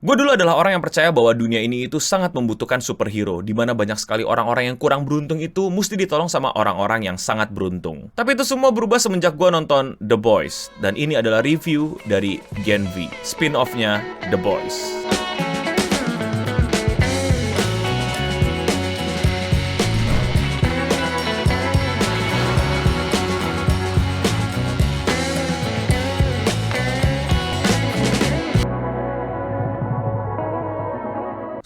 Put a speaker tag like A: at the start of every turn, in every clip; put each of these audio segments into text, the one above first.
A: Gue dulu adalah orang yang percaya bahwa dunia ini itu sangat membutuhkan superhero, di mana banyak sekali orang-orang yang kurang beruntung itu mesti ditolong sama orang-orang yang sangat beruntung. Tapi itu semua berubah semenjak gue nonton The Boys, dan ini adalah review dari Gen V, spin-off-nya The Boys.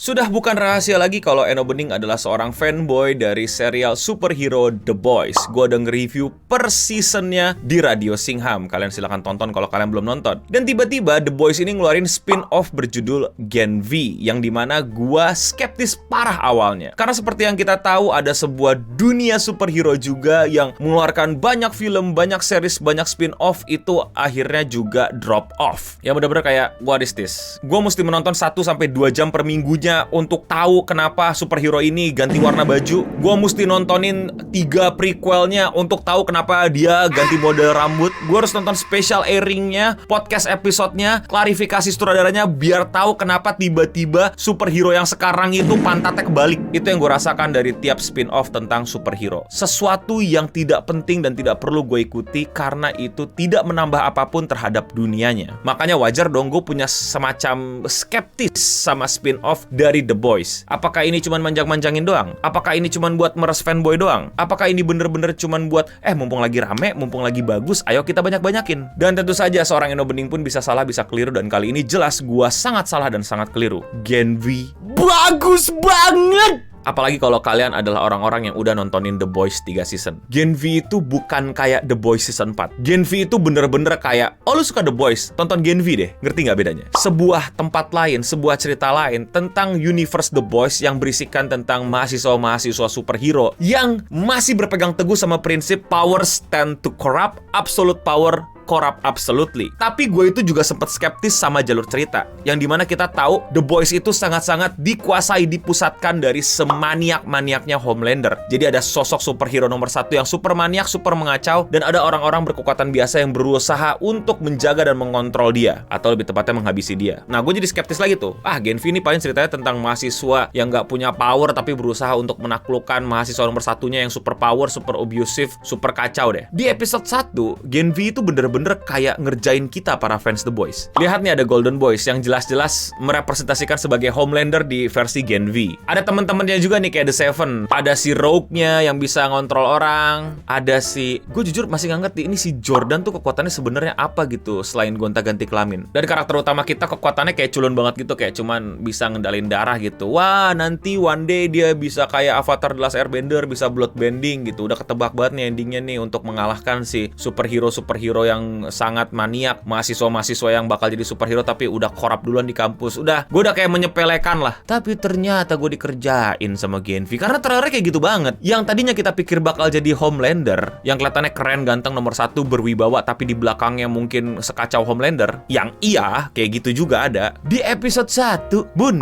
A: Sudah bukan rahasia lagi kalau Eno Bening adalah seorang fanboy dari serial superhero The Boys. Gue udah nge-review per seasonnya di Radio Singham. Kalian silahkan tonton kalau kalian belum nonton. Dan tiba-tiba The Boys ini ngeluarin spin-off berjudul Gen V, yang dimana gue skeptis parah awalnya. Karena seperti yang kita tahu, ada sebuah dunia superhero juga yang mengeluarkan banyak film, banyak series, banyak spin-off, itu akhirnya juga drop off. Ya bener-bener kayak, what is this? Gue mesti menonton 1-2 jam per minggunya untuk tahu kenapa superhero ini ganti warna baju. Gue mesti nontonin 3 prequelnya untuk tahu kenapa dia ganti model rambut. Gue harus nonton special airingnya, podcast episodenya, klarifikasi sutradaranya, biar tahu kenapa tiba-tiba superhero yang sekarang itu pantatnya kebalik. Itu yang gue rasakan dari tiap spin-off tentang superhero. Sesuatu yang tidak penting dan tidak perlu gue ikuti karena itu tidak menambah apapun terhadap dunianya. Makanya wajar dong gue punya semacam skeptis sama spin-off dari The Boys. Apakah ini cuman manjang-manjangin doang? Apakah ini cuman buat meres fanboy doang? Apakah ini bener-bener cuman buat mumpung lagi rame, mumpung lagi bagus, ayo kita banyak-banyakin. Dan tentu saja seorang Eno Bening pun bisa salah, bisa keliru, dan kali ini jelas gua sangat salah dan sangat keliru. Gen V bagus banget! Apalagi kalau kalian adalah orang-orang yang udah nontonin The Boys 3 season. Gen V itu bukan kayak The Boys season 4. Gen V itu bener-bener kayak, oh lu suka The Boys, tonton Gen V deh. Ngerti nggak bedanya? Sebuah tempat lain, sebuah cerita lain tentang universe The Boys yang berisikan tentang mahasiswa-mahasiswa superhero yang masih berpegang teguh sama prinsip power stand to corrupt, absolute power corrupt absolutely. Tapi gue itu juga sempat skeptis sama jalur cerita, yang dimana kita tahu The Boys itu sangat-sangat dikuasai, dipusatkan dari semaniak-maniaknya Homelander. Jadi ada sosok superhero nomor 1 yang super maniak, super mengacau, dan ada orang-orang berkekuatan biasa yang berusaha untuk menjaga dan mengontrol dia, atau lebih tepatnya menghabisi dia. Nah, gue jadi skeptis lagi tuh. Gen V ini paling ceritanya tentang mahasiswa yang nggak punya power tapi berusaha untuk menaklukkan mahasiswa nomor 1-nya yang super power, super abusive, super kacau deh. Di episode 1, Gen V itu bener-bener kayak ngerjain kita para fans The Boys. Lihat nih, ada Golden Boys yang jelas-jelas merepresentasikan sebagai Homelander di versi Gen V. Ada teman-temannya juga nih kayak The Seven. Ada si Rogue-nya yang bisa ngontrol orang. Ada si... Gue jujur masih nggak ngerti ini si Jordan tuh kekuatannya sebenarnya apa gitu selain gonta-ganti kelamin. Dan karakter utama kita kekuatannya kayak culun banget gitu, kayak cuman bisa ngendalin darah gitu. Wah, nanti one day dia bisa kayak Avatar The Last Airbender, bisa bloodbending gitu. Udah ketebak banget nih endingnya nih untuk mengalahkan si superhero-superhero yang sangat maniak, mahasiswa-mahasiswa yang bakal jadi superhero tapi udah korup duluan di kampus. Gue udah kayak menyepelekan lah. Tapi ternyata gue dikerjain sama Gen V karena trailernya kayak gitu banget. Yang tadinya kita pikir bakal jadi Homelander, yang kelihatannya keren, ganteng, nomor 1, berwibawa, tapi di belakangnya mungkin sekacau Homelander, yang iya kayak gitu juga ada di episode 1. Bun.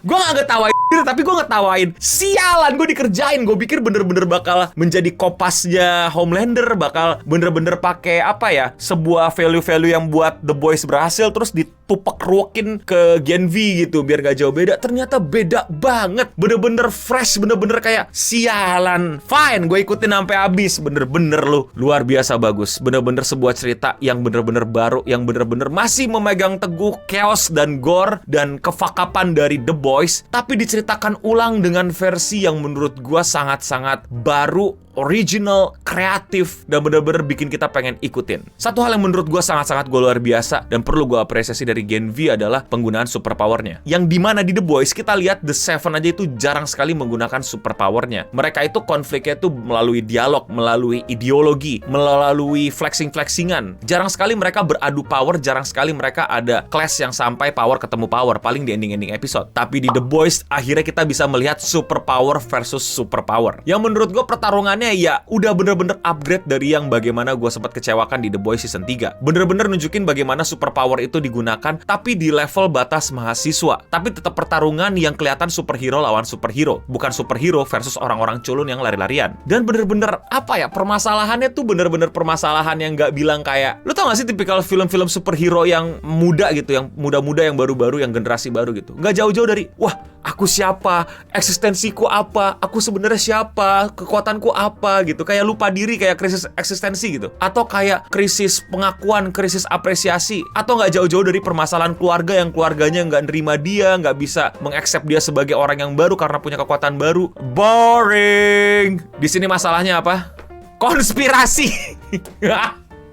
A: Gue gak ngetawain tapi gue ngetawain. Sialan, gue dikerjain. Gue pikir bener-bener bakal menjadi kopasnya Homelander, bakal bener-bener pakai apa ya, sebuah value-value yang buat The Boys berhasil terus ditupak-ruakin ke Gen V gitu biar gak jauh beda. Ternyata beda banget, bener-bener fresh, bener-bener kayak sialan. Fine, gue ikutin sampai habis. Bener-bener lu luar biasa bagus. Bener-bener sebuah cerita yang bener-bener baru, yang bener-bener masih memegang teguh chaos dan gore dan kefakapan dari The Boys, tapi diceritakan ulang dengan versi yang menurut gua sangat-sangat baru, original, kreatif, dan bener-bener bikin kita pengen ikutin. Satu hal yang menurut gue sangat-sangat luar biasa dan perlu gue apresiasi dari Gen V adalah penggunaan superpowernya. Yang dimana di The Boys kita lihat The Seven aja itu jarang sekali menggunakan superpowernya. Mereka itu konfliknya tuh melalui dialog, melalui ideologi, melalui flexing-flexingan. Jarang sekali mereka beradu power, jarang sekali mereka ada clash yang sampai power ketemu power, paling di ending-ending episode. Tapi di The Boys akhirnya akhirnya kita bisa melihat superpower versus superpower. Yang menurut gue pertarungannya ya udah bener-bener upgrade dari yang bagaimana gue sempat kecewakan di The Boys season 3. Bener-bener nunjukin bagaimana superpower itu digunakan tapi di level batas mahasiswa. Tapi tetap pertarungan yang kelihatan superhero lawan superhero, bukan superhero versus orang-orang culun yang lari-larian. Dan bener-bener apa ya, permasalahannya tuh bener-bener permasalahan yang gak bilang kayak, lu tau gak sih tipikal film-film superhero yang muda gitu, yang muda-muda, yang baru-baru, yang generasi baru gitu. Gak jauh-jauh dari, wah aku siapa, eksistensiku apa, aku sebenarnya siapa, kekuatanku apa gitu. Kayak lupa diri, kayak krisis eksistensi gitu. Atau kayak krisis pengakuan, krisis apresiasi. Atau nggak jauh-jauh dari permasalahan keluarga yang keluarganya nggak nerima dia, nggak bisa mengaccept dia sebagai orang yang baru karena punya kekuatan baru. Boring. Di sini masalahnya apa? Konspirasi.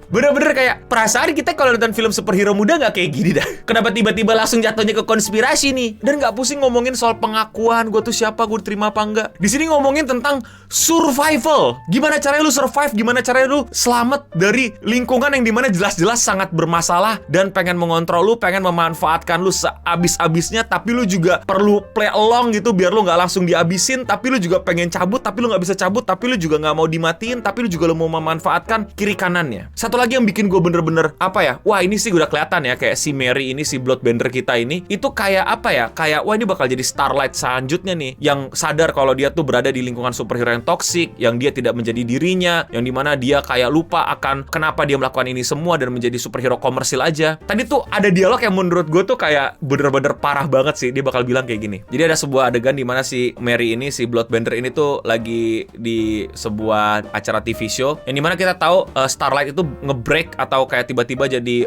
A: Bener-bener kayak perasaan kita kalau nonton film superhero muda nggak kayak gini dah. Kenapa tiba-tiba langsung jatuhnya ke konspirasi nih? Dan nggak pusing ngomongin soal pengakuan, gue tuh siapa, gue diterima apa enggak. Di sini ngomongin tentang survival. Gimana caranya lu survive? Gimana caranya lu selamat dari lingkungan yang dimana jelas-jelas sangat bermasalah dan pengen mengontrol lu, pengen memanfaatkan lu seabis-abisnya, tapi lu juga perlu play along gitu biar lu nggak langsung dihabisin, tapi lu juga pengen cabut, tapi lu nggak bisa cabut, tapi lu juga nggak mau dimatiin, tapi lu juga lu mau memanfaatkan kiri kanannya. Satu lagi yang bikin gue bener-bener apa ya, wah ini sih udah kelihatan ya, kayak si Mary ini, si Bloodbender kita ini, itu kayak apa ya, kayak wah ini bakal jadi Starlight selanjutnya nih, yang sadar kalau dia tuh berada di lingkungan superhero yang toksik, yang dia tidak menjadi dirinya, yang dimana dia kayak lupa akan kenapa dia melakukan ini semua dan menjadi superhero komersil aja. Tadi tuh ada dialog yang menurut gue tuh kayak bener-bener parah banget sih. Dia bakal bilang kayak gini, jadi ada sebuah adegan dimana si Mary ini, si Bloodbender ini tuh lagi di sebuah acara TV show, yang dimana kita tahu Starlight itu nge-break atau kayak tiba-tiba jadi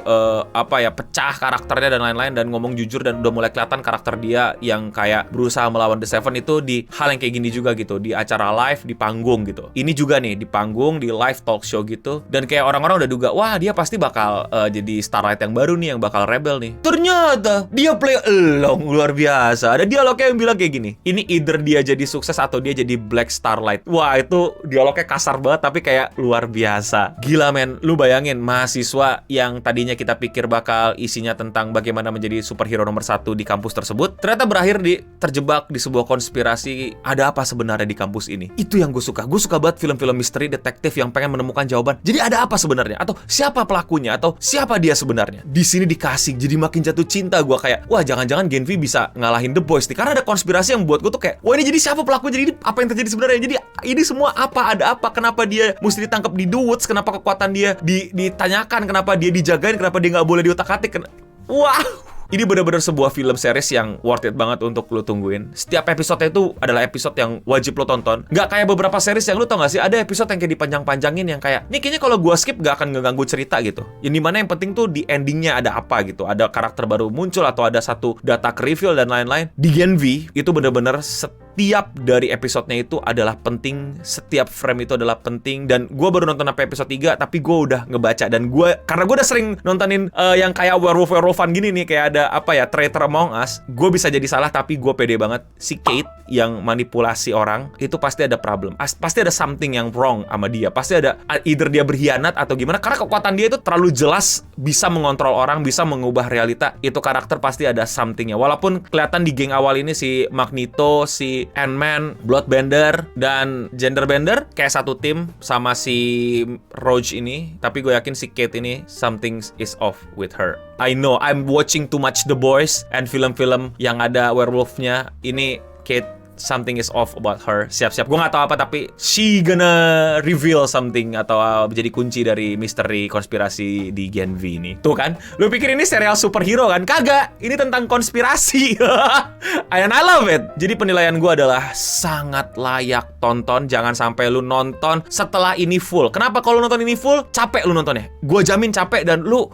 A: apa ya, pecah karakternya dan lain-lain, dan ngomong jujur, dan udah mulai kelihatan karakter dia yang kayak berusaha melawan The Seven itu di hal yang kayak gini juga gitu, di acara live, di panggung gitu. Ini juga nih di panggung, di live talk show gitu, dan kayak orang-orang udah duga, wah dia pasti bakal jadi Starlight yang baru nih, yang bakal rebel nih. Ternyata dia play along, luar biasa. Ada dialognya yang bilang kayak gini, ini either dia jadi sukses atau dia jadi Black Starlight. Wah itu dialognya kasar banget tapi kayak luar biasa. Gila men, lu bayangin mahasiswa yang tadinya kita pikir bakal isinya tentang bagaimana menjadi superhero nomor 1 di kampus tersebut, ternyata berakhir terjebak di sebuah konspirasi. Ada apa sebenarnya di kampus ini? Itu yang gue suka. Gue suka banget film-film misteri detektif yang pengen menemukan jawaban. Jadi ada apa sebenarnya? Atau siapa pelakunya? Atau siapa dia sebenarnya? Di sini dikasih, jadi makin jatuh cinta gue kayak, wah jangan-jangan Gen V bisa ngalahin The Boys nih. Karena ada konspirasi yang buat gue tuh kayak, wah ini jadi siapa pelakunya? Jadi apa yang terjadi sebenarnya? Jadi ini semua apa? Ada apa? Kenapa dia mesti ditangkap di The Woods? Kenapa kekuatan dia ditanyakan, kenapa dia dijagain, kenapa dia nggak boleh diotak-atik. Wah, ini benar-benar sebuah film series yang worth it banget untuk lo tungguin. Setiap episode itu adalah episode yang wajib lo tonton. Nggak kayak beberapa series yang lo tau nggak sih, ada episode yang kayak dipanjang-panjangin yang kayak, ini kayaknya kalau gua skip nggak akan ngeganggu cerita gitu. Yang dimana yang penting tuh di endingnya ada apa gitu, ada karakter baru muncul atau ada satu data reveal dan lain-lain. Di Gen V itu benar-benar setiap dari episodenya itu adalah penting, setiap frame itu adalah penting. Dan gue baru nonton sampai episode 3, tapi gue udah ngebaca. Dan karena gue udah sering nontonin yang kayak werewolf-werewolfan gini nih, kayak ada apa ya, Traitor Among Us, gue bisa jadi salah, tapi gue pede banget. Si Kate yang manipulasi orang, itu pasti ada problem, pasti ada something yang wrong sama dia. Pasti ada, either dia berkhianat atau gimana, karena kekuatan dia itu terlalu jelas bisa mengontrol orang, bisa mengubah realita. Itu karakter pasti ada somethingnya. Walaupun kelihatan di geng awal ini si Magneto, si Ant-Man, Bloodbender, dan Genderbender kayak satu tim sama si Rogue ini, tapi gue yakin si Kate ini something is off with her. I know I'm watching too much The Boys and film-film yang ada werewolf-nya. Ini Kate, something is off about her. Siap-siap, gue gak tahu apa, tapi she gonna reveal something atau jadi kunci dari misteri konspirasi di Gen V ini. Tuh kan, lu pikir ini serial superhero kan? Kagak, ini tentang konspirasi. And I love it. Jadi penilaian gue adalah sangat layak tonton. Jangan sampai lu nonton setelah ini full. Kenapa kalau nonton ini full, capek lu nontonnya? Gue jamin capek, dan lu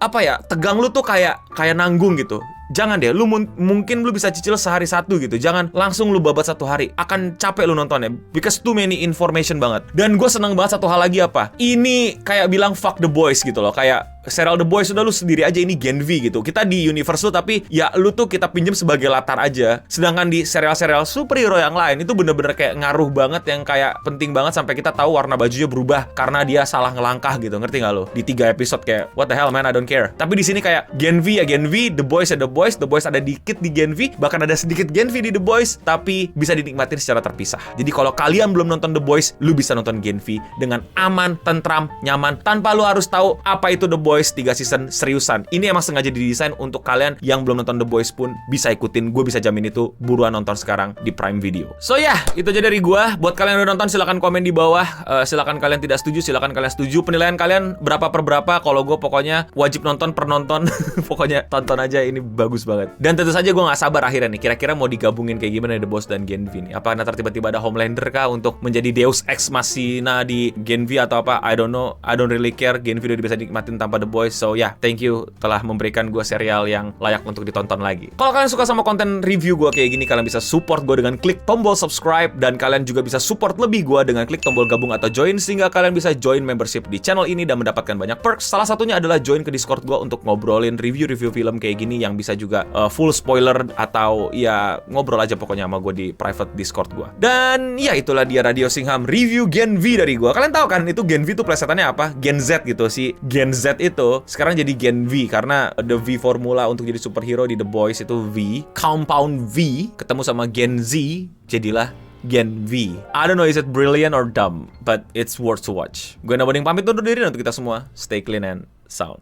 A: apa ya, tegang lu tuh kayak nanggung gitu. Jangan deh, lu mungkin lu bisa cicil sehari satu gitu. Jangan langsung lu babat satu hari. Akan capek lu nontonnya, because too many information banget. Dan gue seneng banget satu hal lagi apa? Ini kayak bilang fuck The Boys gitu loh. Kayak serial The Boys udah lu sendiri aja, ini Gen V gitu. Kita di universe lu, tapi ya lu tuh kita pinjem sebagai latar aja. Sedangkan di serial-serial superhero yang lain itu bener-bener kayak ngaruh banget, yang kayak penting banget sampai kita tahu warna bajunya berubah karena dia salah ngelangkah gitu. Ngerti nggak lo? Di 3 episode kayak what the hell man, I don't care. Tapi di sini kayak Gen V ya Gen V, The Boys ya The Boys, The Boys ada dikit di Gen V, bahkan ada sedikit Gen V di The Boys, tapi bisa dinikmatin secara terpisah. Jadi kalau kalian belum nonton The Boys, lu bisa nonton Gen V dengan aman, tentram, nyaman, tanpa lu harus tahu apa itu The Boys 3 season seriusan. Ini emang sengaja didesain untuk kalian yang belum nonton The Boys pun bisa ikutin. Gue bisa jamin itu, buruan nonton sekarang di Prime Video. So ya, itu aja dari gue. Buat kalian yang udah nonton, silahkan komen di bawah. Silahkan kalian tidak setuju, silahkan kalian setuju. Penilaian kalian berapa per berapa? Kalau gue pokoknya wajib nonton per nonton. Pokoknya tonton aja, ini bagus banget. Dan tentu saja gue gak sabar akhirnya nih, kira-kira mau digabungin kayak gimana The Boys dan Gen V nih. Apa nanti tiba-tiba ada Homelander kah untuk menjadi Deus Ex Machina di Gen V atau apa? I don't know, I don't really care. Gen V udah bisa dinikmatin tanpa The Boys. So ya, thank you telah memberikan gue serial yang layak untuk ditonton lagi. Kalau kalian suka sama konten review gue kayak gini, kalian bisa support gue dengan klik tombol subscribe, dan kalian juga bisa support lebih gue dengan klik tombol gabung atau join, sehingga kalian bisa join membership di channel ini dan mendapatkan banyak perks. Salah satunya adalah join ke Discord gue untuk ngobrolin review-review film kayak gini yang bisa juga full spoiler atau ya ngobrol aja pokoknya sama gue di private Discord gue. Dan ya itulah dia Radio Singham review Gen V dari gue. Kalian tahu kan itu Gen V itu plesetannya apa? Gen Z gitu. Si Gen Z itu sekarang jadi Gen V karena the V formula untuk jadi superhero di The Boys itu V, compound V ketemu sama Gen Z jadilah Gen V. I don't know is it brilliant or dumb, but it's worth to watch. Gue Naboding pamit undur diri untuk kita semua. Stay clean and sound.